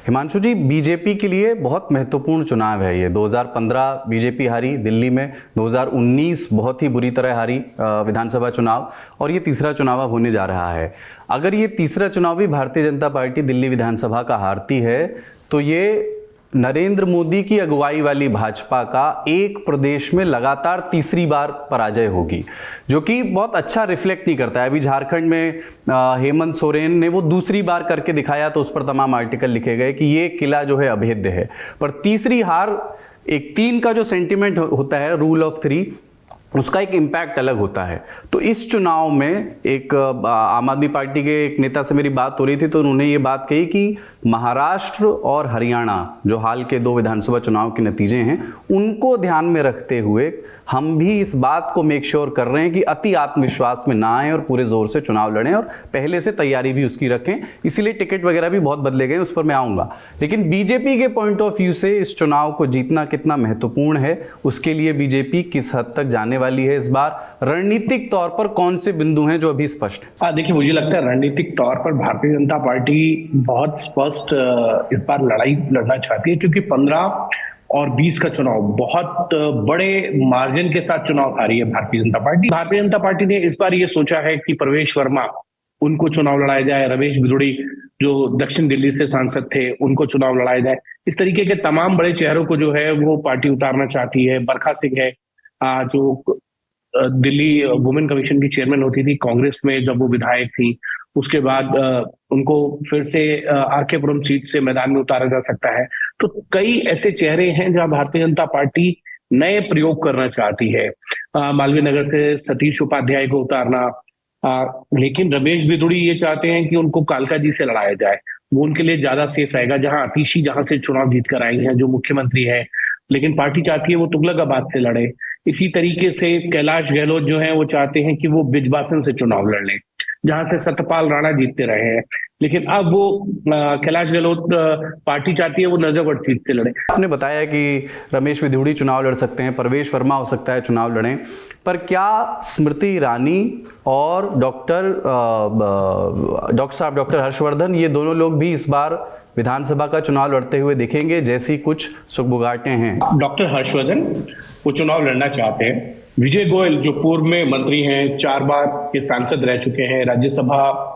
हिमांशु जी, BJP के लिए बहुत महत्वपूर्ण चुनाव है ये। 2015 बीजेपी हारी दिल्ली में, 2019 बहुत ही बुरी तरह हारी विधानसभा चुनाव, और ये तीसरा चुनाव अब होने जा रहा है। अगर ये तीसरा चुनाव भी भारतीय जनता पार्टी दिल्ली विधानसभा का हारती है तो ये नरेंद्र मोदी की अगुवाई वाली भाजपा का एक प्रदेश में लगातार तीसरी बार पराजय होगी, जो कि बहुत अच्छा रिफ्लेक्ट नहीं करता है। अभी झारखंड में हेमंत सोरेन ने वो दूसरी बार करके दिखाया तो उस पर तमाम आर्टिकल लिखे गए कि ये किला जो है अभेद्य है। पर तीसरी हार, एक 3 का जो सेंटिमेंट होता है, रूल ऑफ 3, उसका एक इम्पैक्ट अलग होता है। तो इस चुनाव में एक आम आदमी पार्टी के एक नेता से मेरी बात हो रही थी तो उन्होंने ये बात कही कि महाराष्ट्र और हरियाणा, जो हाल के 2 विधानसभा चुनाव के नतीजे हैं, उनको ध्यान में रखते हुए हम भी इस बात को मेक श्योर कर रहे हैं कि अति आत्मविश्वास में ना आए और पूरे जोर से चुनाव लड़ें, और पहले से तैयारी भी उसकी रखें। इसीलिए टिकट वगैरह भी बहुत बदले गए, उस पर मैं आऊंगा। लेकिन बीजेपी के पॉइंट ऑफ व्यू से इस चुनाव को जीतना कितना महत्वपूर्ण है, उसके लिए बीजेपी किस हद तक जाने वाली है इस बार, रणनीतिक तौर पर कौन से बिंदु हैं जो अभी स्पष्ट है? देखिए, मुझे लगता है रणनीतिक तौर पर भारतीय जनता पार्टी बहुत स्पष्ट इस बार लड़ाई लड़ना चाहती है, क्योंकि 15 और 20 का चुनाव बहुत बड़े मार्जिन के साथ चुनाव हारी है भारतीय जनता पार्टी। भारतीय जनता पार्टी ने इस बार ये सोचा है कि प्रवेश वर्मा, उनको चुनाव लड़ाया जाए, रमेश बिधूड़ी जो दक्षिण दिल्ली से सांसद थे, उनको चुनाव लड़ाया जाए। इस तरीके के तमाम बड़े चेहरों को जो है वो पार्टी उतारना चाहती है। बरखा सिंह है, जो दिल्ली वुमेन कमीशन की चेयरमैन होती थी कांग्रेस में जब वो विधायक थी, उसके बाद उनको फिर से आरके पुरम सीट से मैदान में उतारा जा सकता है। तो कई ऐसे चेहरे हैं जहां भारतीय जनता पार्टी नए प्रयोग करना चाहती है। मालवीय नगर से सतीश उपाध्याय को उतारना, लेकिन रमेश बिधूड़ी ये चाहते हैं कि उनको कालका जी से लड़ाया जाए, वो उनके लिए ज्यादा सेफ रहेगा। जहां आतिशी जहां से चुनाव जीत कर आई हैं, जो मुख्यमंत्री है, लेकिन पार्टी चाहती है वो तुगलकाबाद से लड़े। इसी तरीके से कैलाश गहलोत जो है वो चाहते हैं कि वो बिजबासन से चुनाव लड़ लें, जहां से सत्यपाल राणा जीतते रहे हैं। लेकिन अब वो कैलाश गहलोत पार्टी चाहती है वो नजफगढ़ सीट से लड़े। आपने बताया कि रमेश बिधूड़ी चुनाव लड़ सकते हैं, प्रवेश वर्मा हो सकता है चुनाव लड़ें, पर क्या स्मृति ईरानी और डॉक्टर हर्षवर्धन, ये दोनों लोग भी इस बार विधानसभा का चुनाव लड़ते हुए दिखेंगे, जैसी कुछ सुगबुगाहटें हैं? डॉक्टर हर्षवर्धन वो चुनाव लड़ना चाहते हैं। विजय गोयल जो पूर्व में मंत्री हैं, 4 बार के सांसद रह चुके हैं, राज्यसभा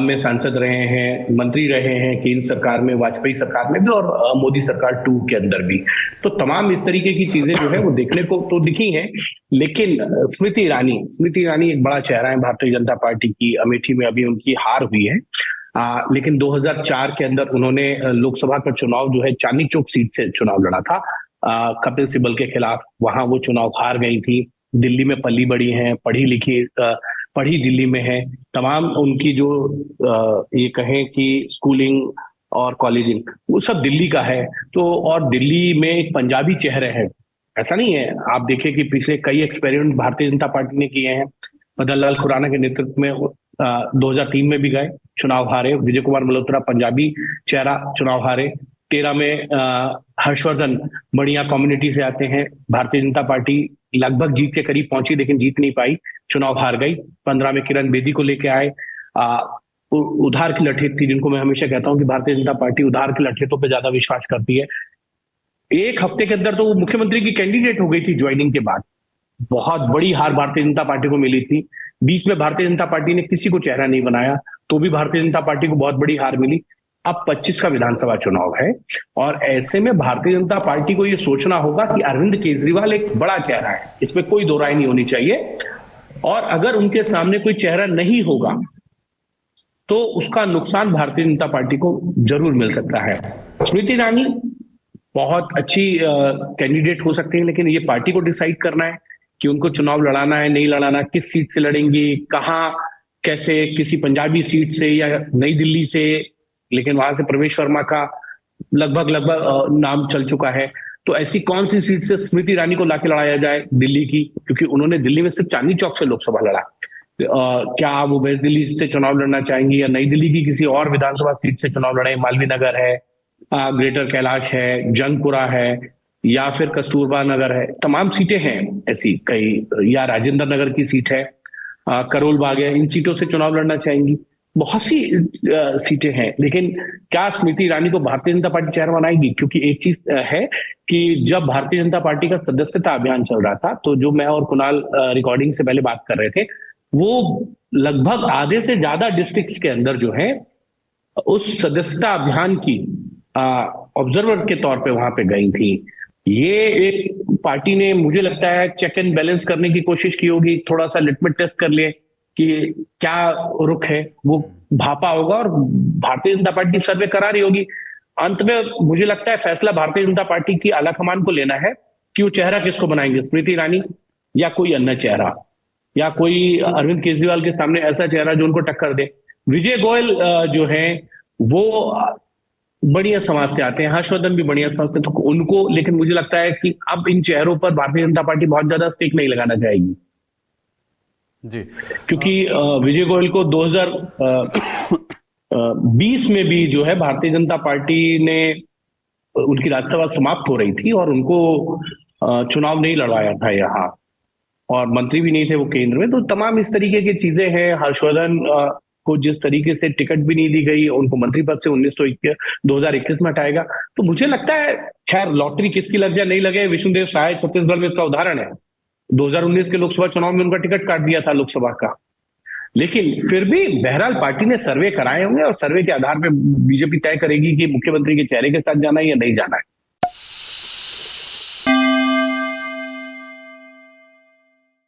में सांसद रहे हैं, मंत्री रहे हैं केंद्र सरकार में, वाजपेयी सरकार में भी और मोदी सरकार 2 के अंदर भी। तो तमाम इस तरीके की चीजें जो है वो देखने को तो दिखी हैं। लेकिन स्मृति ईरानी एक बड़ा चेहरा है भारतीय जनता पार्टी की। अमेठी में अभी उनकी हार हुई है, लेकिन 2004 के अंदर उन्होंने लोकसभा का चुनाव जो है चांदनी चौक सीट से चुनाव लड़ा था कपिल सिब्बल के खिलाफ। वहां वो चुनाव हार गई थी। दिल्ली में पली बड़ी हैं, पढ़ी दिल्ली में है। तमाम उनकी जो ये कहें कि स्कूलिंग और कॉलेजिंग, वो सब दिल्ली का है। तो और दिल्ली में एक पंजाबी चेहरे है, ऐसा नहीं है। आप देखें कि पिछले कई एक्सपेरिमेंट भारतीय जनता पार्टी ने किए हैं। मदन लाल खुराना के नेतृत्व में 2003 में भी गए, चुनाव हारे। विजय कुमार मल्होत्रा पंजाबी चेहरा, चुनाव हारे। 13 में हर्षवर्धन बढ़िया कम्युनिटी से आते हैं। भारतीय जनता पार्टी लगभग जीत के करीब पहुंची लेकिन जीत नहीं पाई, चुनाव हार गई। 15 में किरण बेदी को लेके आए। उधार की लठेत थी, जिनको मैं हमेशा कहता हूं कि भारतीय जनता पार्टी उधार की लठेतों पे ज्यादा विश्वास करती है। 1 हफ्ते के अंदर तो वो मुख्यमंत्री की कैंडिडेट हो गई थी ज्वाइनिंग के बाद। बहुत बड़ी हार भारतीय जनता पार्टी को मिली थी। 20 में भारतीय जनता पार्टी ने किसी को चेहरा नहीं बनाया, तो भी भारतीय जनता पार्टी को बहुत बड़ी हार मिली। अब 25 का विधानसभा चुनाव है, और ऐसे में भारतीय जनता पार्टी को यह सोचना होगा कि अरविंद केजरीवाल एक बड़ा चेहरा है, इसमें कोई दो राय नहीं होनी चाहिए। और अगर उनके सामने कोई चेहरा नहीं होगा तो उसका नुकसान भारतीय जनता पार्टी को जरूर मिल सकता है। स्मृति ईरानी बहुत अच्छी कैंडिडेट हो सकते हैं, लेकिन ये पार्टी को डिसाइड करना है कि उनको चुनाव लड़ाना है नहीं लड़ाना, किस सीट से लड़ेंगी, कहाँ, कैसे, किसी पंजाबी सीट से या नई दिल्ली से। लेकिन वहां से प्रवेश वर्मा का लगभग नाम चल चुका है। तो ऐसी कौन सी सीट से स्मृति ईरानी को लाके लड़ाया जाए दिल्ली की, क्योंकि उन्होंने दिल्ली में सिर्फ चांदनी चौक से लोकसभा लड़ा। क्या वो वेस्ट दिल्ली से चुनाव लड़ना चाहेंगी या नई दिल्ली की किसी और विधानसभा सीट से चुनाव लड़े? मालवीय नगर है, ग्रेटर कैलाश है, जंगपुरा है, या फिर कस्तूरबा नगर है। तमाम सीटें हैं ऐसी कई, या राजेंद्र नगर की सीट है, करोल बाग है। इन सीटों से चुनाव लड़ना चाहेंगी। बहुत सी सीटें हैं, लेकिन क्या स्मृति ईरानी को भारतीय जनता पार्टी चेहरा बनाएगी? क्योंकि एक चीज है कि जब भारतीय जनता पार्टी का सदस्यता अभियान चल रहा था, तो जो मैं और कुणाल रिकॉर्डिंग से पहले बात कर रहे थे, वो लगभग आधे से ज्यादा डिस्ट्रिक्ट्स के अंदर जो है उस सदस्यता अभियान की ऑब्जर्वर के तौर पे वहां पे गई थी। ये एक पार्टी ने, मुझे लगता है, चेक एंड बैलेंस करने की कोशिश की होगी, थोड़ा सा लिटमस टेस्ट कर ले कि क्या रुख है, वो भापा होगा और भारतीय जनता पार्टी सर्वे करा रही होगी। अंत में मुझे लगता है फैसला भारतीय जनता पार्टी की आलाकमान को लेना है कि वो चेहरा किसको बनाएंगे, स्मृति ईरानी या कोई अन्य चेहरा, या कोई अरविंद केजरीवाल के सामने ऐसा चेहरा जो उनको टक्कर दे। विजय गोयल जो है वो बढ़िया समाज से आते हैं, हर्षवर्धन भी बढ़िया समाज से, तो उनको, लेकिन मुझे लगता है कि अब इन चेहरों पर भारतीय जनता पार्टी बहुत ज्यादा स्टेक नहीं लगाना चाहेगी जी। क्योंकि विजय गोयल को 2020 में भी जो है भारतीय जनता पार्टी ने, उनकी राज्यसभा समाप्त हो रही थी और उनको चुनाव नहीं लड़वाया था यहाँ, और मंत्री भी नहीं थे वो केंद्र में। तो तमाम इस तरीके की चीजें हैं। हर्षवर्धन को जिस तरीके से टिकट भी नहीं दी गई, उनको मंत्री पद से 2021 में हटाएगा। तो मुझे लगता है, खैर लॉटरी किसकी लग जाए नहीं लगे, विष्णुदेव सहाय छत्तीसगढ़ में इसका उदाहरण है। 2019 के लोकसभा चुनाव में उनका टिकट काट दिया था लोकसभा का, लेकिन फिर भी बहरहाल पार्टी ने सर्वे कराए होंगे और सर्वे के आधार पर बीजेपी तय करेगी कि मुख्यमंत्री के चेहरे के साथ जाना है या नहीं जाना है।